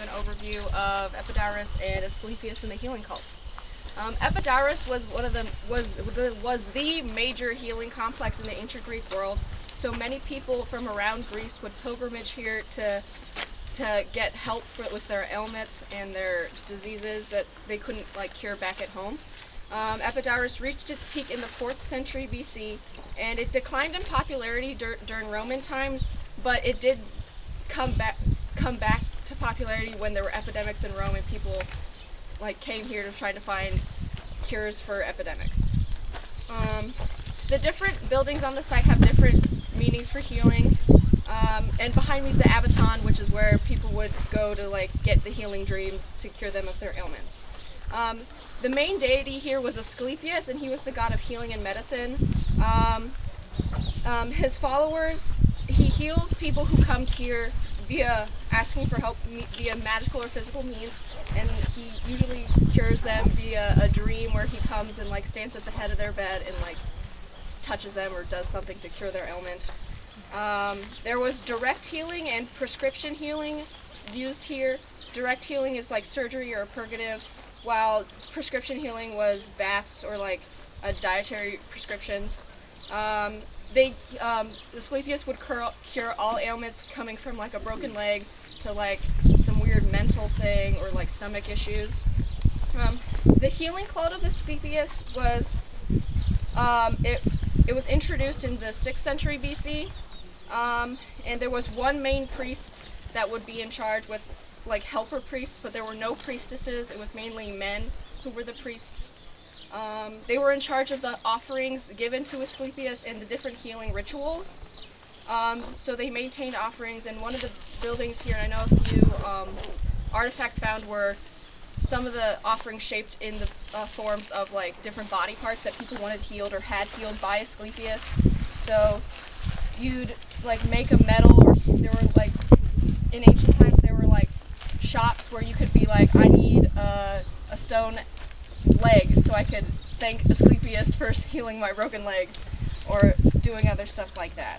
an overview of Epidaurus and Aesculapius and the healing cult. Epidaurus was was the major healing complex in the ancient Greek world. So many people from around Greece would pilgrimage here to get help with their ailments and their diseases that they couldn't cure back at home. Epidaurus reached its peak in the 4th century BC, and it declined in popularity during Roman times, but it did come back to popularity when there were epidemics in Rome and people came here to try to find cures for epidemics. The different buildings on the site have different meanings for healing, and behind me is the Abaton, which is where people would go to get the healing dreams to cure them of their ailments. The main deity here was Aesculapius, and he was the god of healing and medicine. His followers, he heals people who come here via asking for help via magical or physical means, and he usually cures them via a dream where he comes and stands at the head of their bed and touches them or does something to cure their ailment. There was direct healing and prescription healing used here. Direct healing is surgery or purgative, while prescription healing was baths or dietary prescriptions. Aesculapius would cure all ailments coming from a broken leg to some weird mental thing or stomach issues. The healing cult of Aesculapius was it was introduced in the 6th century BC, and there was one main priest that would be in charge with helper priests, but there were no priestesses. It was mainly men who were the priests. They were in charge of the offerings given to Aesculapius and the different healing rituals. So they maintained offerings, and one of the buildings here, and I know a few artifacts found were some of the offerings shaped in the forms of different body parts that people wanted healed or had healed by Aesculapius. So you'd make a metal, or there were in ancient times there were shops where you could be I need a stone leg so I could thank Aesculapius for healing my broken leg, or doing other stuff like that.